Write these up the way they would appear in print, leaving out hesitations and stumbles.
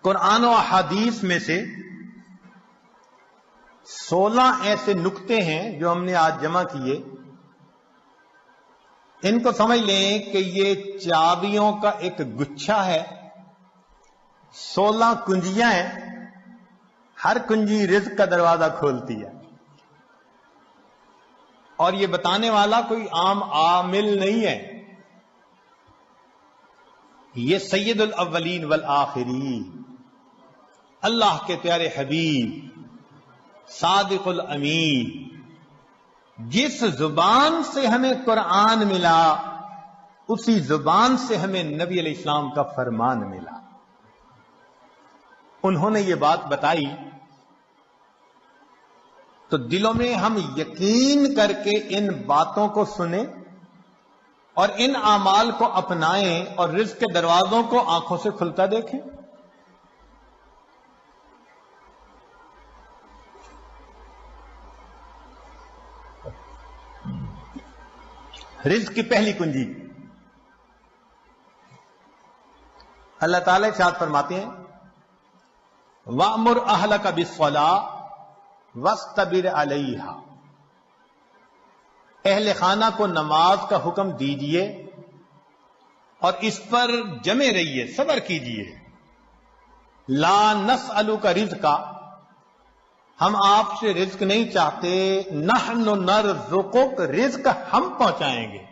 قرآن و احادیث میں سے 16 ایسے نکتے ہیں جو ہم نے آج جمع کیے. ان کو سمجھ لیں کہ یہ چابیوں کا ایک گچھا ہے. 16 کنجیاں ہیں، ہر کنجی رزق کا دروازہ کھولتی ہے. اور یہ بتانے والا کوئی عام عامل نہیں ہے، یہ سید الاولین والآخرین اللہ کے پیارے حبیب صادق الامین، جس زبان سے ہمیں قرآن ملا اسی زبان سے ہمیں نبی علیہ السلام کا فرمان ملا. انہوں نے یہ بات بتائی تو دلوں میں ہم یقین کر کے ان باتوں کو سنیں اور ان اعمال کو اپنائیں اور رزق کے دروازوں کو آنکھوں سے کھلتا دیکھیں. رزق کی پہلی کنجی اللہ تعالی ارشاد فرماتے ہیں وَأْمُرْ أَهْلَكَ بِالصَّلَاةِ وَاسْتَبِرْ عَلَيْهَا. اہل خانہ کو نماز کا حکم دیجئے اور اس پر جمے رہیے، صبر کیجئے. لا نسألک رزقا، ہم آپ سے رزق نہیں چاہتے، نحن نرزقک، رزق ہم پہنچائیں گے.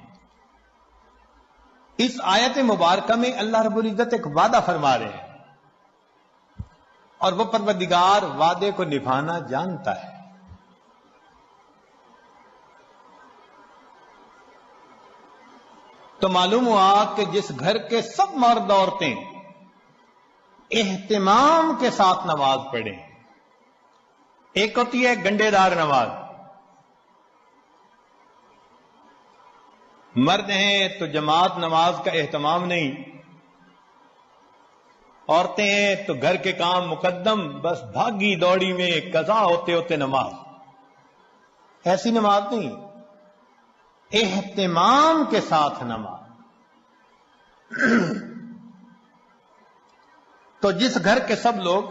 اس آیت مبارکہ میں اللہ رب العزت ایک وعدہ فرما رہے ہیں اور وہ پروردگار وعدے کو نبھانا جانتا ہے. تو معلوم ہوا کہ جس گھر کے سب مرد عورتیں اہتمام کے ساتھ نماز پڑھیں، ایک ہوتی ہے گنڈے دار نماز، مرد ہیں تو جماعت نماز کا اہتمام نہیں، عورتیں ہیں تو گھر کے کام مقدم، بس بھاگی دوڑی میں قضا ہوتے ہوتے نماز. ایسی نماز نہیں، اہتمام کے ساتھ نماز. تو جس گھر کے سب لوگ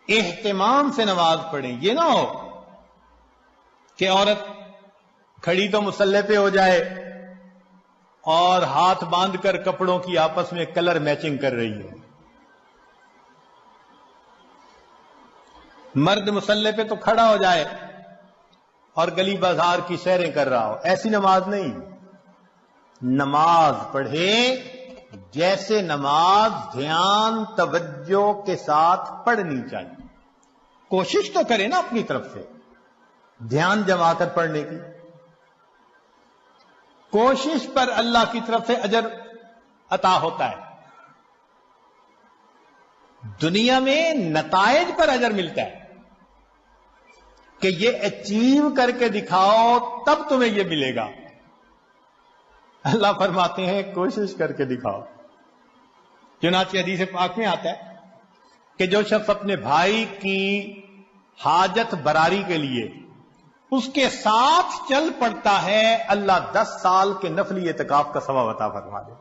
اہتمام سے نماز پڑھیں، یہ نہ ہو کہ عورت کھڑی تو مصلی پہ ہو جائے اور ہاتھ باندھ کر کپڑوں کی آپس میں کلر میچنگ کر رہی ہے. مرد مصلی پہ تو کھڑا ہو جائے اور گلی بازار کی سیریں کر رہا ہو. ایسی نماز نہیں. نماز پڑھے جیسے نماز دھیان توجہ کے ساتھ پڑھنی چاہیے. کوشش تو کرے نا اپنی طرف سے دھیان جما کر پڑھنے کی. کوشش پر اللہ کی طرف سے اجر عطا ہوتا ہے. دنیا میں نتائج پر اجر ملتا ہے کہ یہ اچیو کر کے دکھاؤ تب تمہیں یہ ملے گا. اللہ فرماتے ہیں کوشش کر کے دکھاؤ. چنانچہ حدیث پاک میں آتا ہے کہ جو شخص اپنے بھائی کی حاجت براری کے لیے اس کے ساتھ چل پڑتا ہے، اللہ 10 سال کے نفلی اعتکاف کا ثواب عطا فرما دے.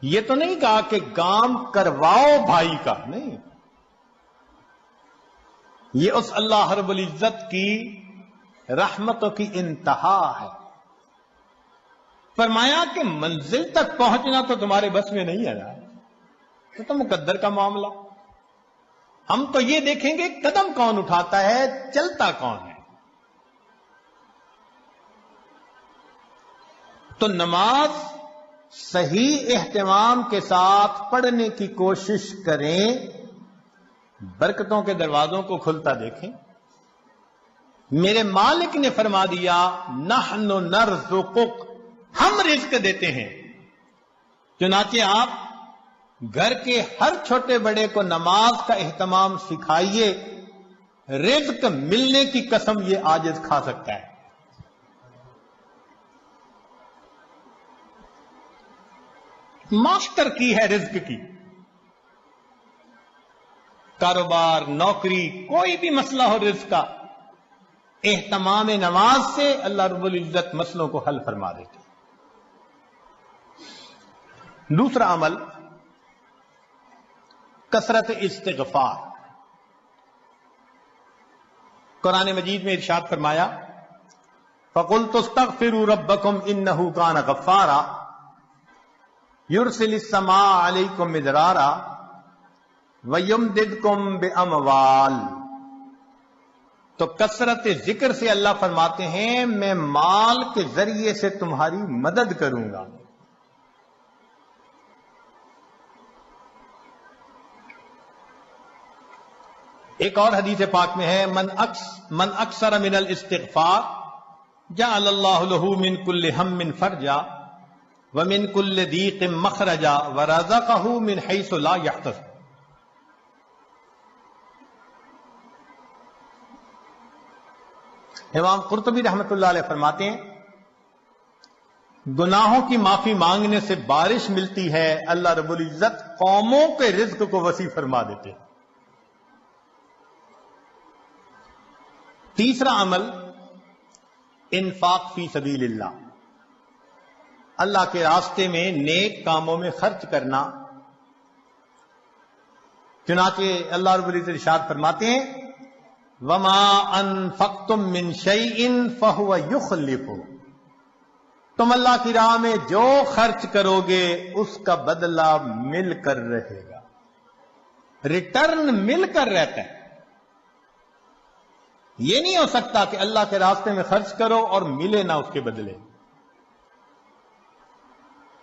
یہ تو نہیں کہا کہ کام کرواؤ بھائی کا، نہیں، یہ اس اللہ رب العزت کی رحمتوں کی انتہا ہے. فرمایا کہ منزل تک پہنچنا تو تمہارے بس میں نہیں ہے نا، تو مقدر کا معاملہ. ہم تو یہ دیکھیں گے قدم کون اٹھاتا ہے، چلتا کون ہے. تو نماز صحیح اہتمام کے ساتھ پڑھنے کی کوشش کریں، برکتوں کے دروازوں کو کھلتا دیکھیں. میرے مالک نے فرما دیا نحن نرزقک، ہم رزق دیتے ہیں. چنانچہ آپ گھر کے ہر چھوٹے بڑے کو نماز کا اہتمام سکھائیے، رزق ملنے کی قسم یہ عاجز کھا سکتا ہے. ماسٹر کی ہے رزق کی. کاروبار، نوکری، کوئی بھی مسئلہ ہو رزق کا، اہتمام نماز سے اللہ رب العزت مسئلوں کو حل فرما دیتے. دوسرا عمل کثرت استغفار. قرآن مجید میں ارشاد فرمایا فَقُلْتُ اسْتَغْفِرُوا رَبَّكُمْ إِنَّهُ كَانَ غَفَّارًا يُرْسِلِ السَّمَاءَ عَلَيْكُمْ مِدْرَارًا وَيُمْدِدْكُمْ بِأَمْوَالٍ. تو کثرت ذکر سے اللہ فرماتے ہیں میں مال کے ذریعے سے تمہاری مدد کروں گا. ایک اور حدیث پاک میں ہے من اکثر من الاستغفار جعل اللہ له من كل هم فرجا ومن كل ضيق مخرجا ورزقه من حيث لا يحتسب. امام قرطبی رحمۃ اللہ علیہ فرماتے ہیں گناہوں کی معافی مانگنے سے بارش ملتی ہے، اللہ رب العزت قوموں کے رزق کو وسیع فرما دیتے ہیں. تیسرا عمل انفاق فی سبیل اللہ، اللہ کے راستے میں نیک کاموں میں خرچ کرنا. چنانچہ اللہ رب العزت ارشاد فرماتے ہیں وما انفقتم من شیء فهو یخلفہ. تم اللہ کی راہ میں جو خرچ کرو گے اس کا بدلہ مل کر رہے گا، ریٹرن مل کر رہتا ہے. یہ نہیں ہو سکتا کہ اللہ کے راستے میں خرچ کرو اور ملے نہ اس کے بدلے.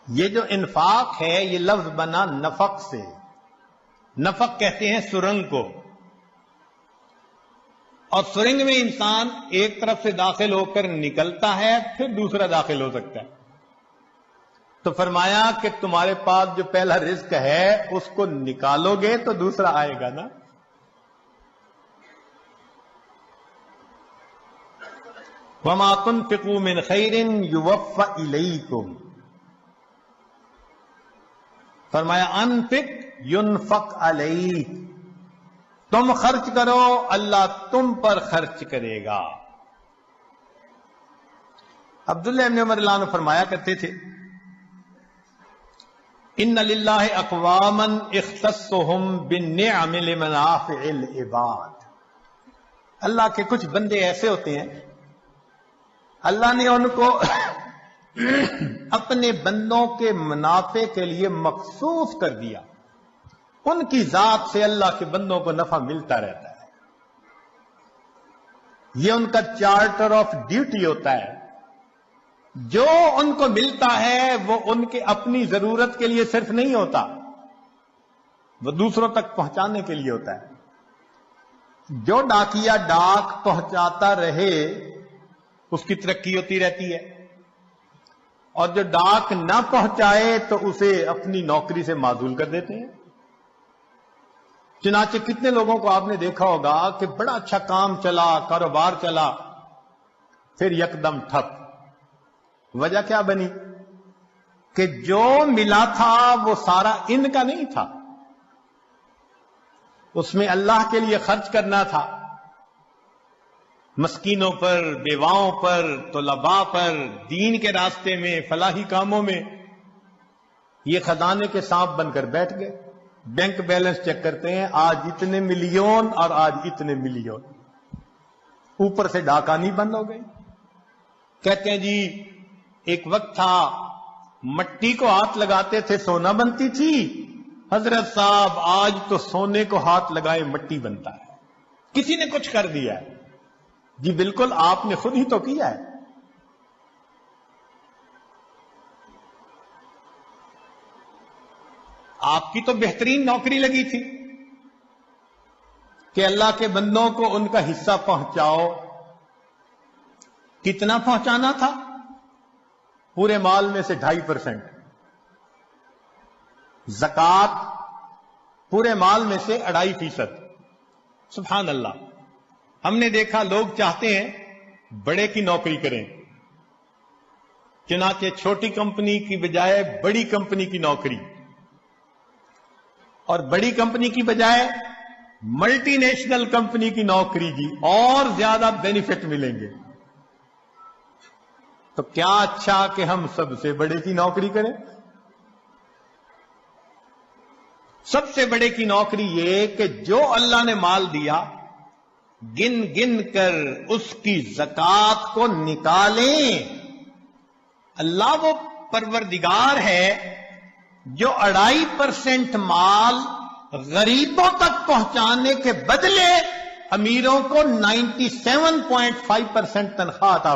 یہ جو انفاق ہے یہ لفظ بنا نفق سے. نفق کہتے ہیں سرنگ کو، اور سرنگ میں انسان ایک طرف سے داخل ہو کر نکلتا ہے پھر دوسرا داخل ہو سکتا ہے. تو فرمایا کہ تمہارے پاس جو پہلا رزق ہے اس کو نکالو گے تو دوسرا آئے گا نا. وَمَا تُنْفِقُوا مِنْ خَيْرٍ يُوَفَّ إِلَيْكُمْ. فرمایا انفق ينفق علیک، تم خرچ کرو اللہ تم پر خرچ کرے گا. عبداللہ ابن عمر اللہ عنہ فرمایا کرتے تھے ان للہ اقواما اختصهم بالنعم لمنافع العباد. اللہ کے کچھ بندے ایسے ہوتے ہیں اللہ نے ان کو اپنے بندوں کے منافع کے لیے مخصوص کر دیا. ان کی ذات سے اللہ کے بندوں کو نفع ملتا رہتا ہے. یہ ان کا چارٹر آف ڈیوٹی ہوتا ہے. جو ان کو ملتا ہے وہ ان کے اپنی ضرورت کے لیے صرف نہیں ہوتا، وہ دوسروں تک پہنچانے کے لیے ہوتا ہے. جو ڈاکیا ڈاک پہنچاتا رہے اس کی ترقی ہوتی رہتی ہے، اور جو ڈاک نہ پہنچائے تو اسے اپنی نوکری سے معزول کر دیتے ہیں. چنانچہ کتنے لوگوں کو آپ نے دیکھا ہوگا کہ بڑا اچھا کام چلا، کاروبار چلا، پھر یکدم ٹھپ. وجہ کیا بنی؟ کہ جو ملا تھا وہ سارا ان کا نہیں تھا، اس میں اللہ کے لیے خرچ کرنا تھا، مسکینوں پر، بیواؤں پر، طلباء پر، دین کے راستے میں، فلاحی کاموں میں. یہ خزانے کے سانپ بن کر بیٹھ گئے. بینک بیلنس چیک کرتے ہیں آج اتنے ملین اور آج اتنے ملین. اوپر سے ڈاکانی بند ہو گئی. کہتے ہیں جی ایک وقت تھا مٹی کو ہاتھ لگاتے تھے سونا بنتی تھی. حضرت صاحب آج تو سونے کو ہاتھ لگائے مٹی بنتا ہے. کسی نے کچھ کر دیا ہے؟ جی بالکل آپ نے خود ہی تو کیا ہے. آپ کی تو بہترین نوکری لگی تھی کہ اللہ کے بندوں کو ان کا حصہ پہنچاؤ. کتنا پہنچانا تھا؟ پورے مال میں سے 2.5%. زکوٰۃ پورے مال میں سے 2.5%. سبحان اللہ. ہم نے دیکھا لوگ چاہتے ہیں بڑے کی نوکری کریں، چنانچہ چھوٹی کمپنی کی بجائے بڑی کمپنی کی نوکری، اور بڑی کمپنی کی بجائے ملٹی نیشنل کمپنی کی نوکری جی، اور زیادہ بینیفٹ ملیں گے. تو کیا اچھا کہ ہم سب سے بڑے کی نوکری کریں. سب سے بڑے کی نوکری یہ کہ جو اللہ نے مال دیا گن گن کر اس کی زکات کو نکالیں. اللہ وہ پروردگار ہے جو 2.5% مال غریبوں تک پہنچانے کے بدلے امیروں کو 97.5% تنخواہ عطا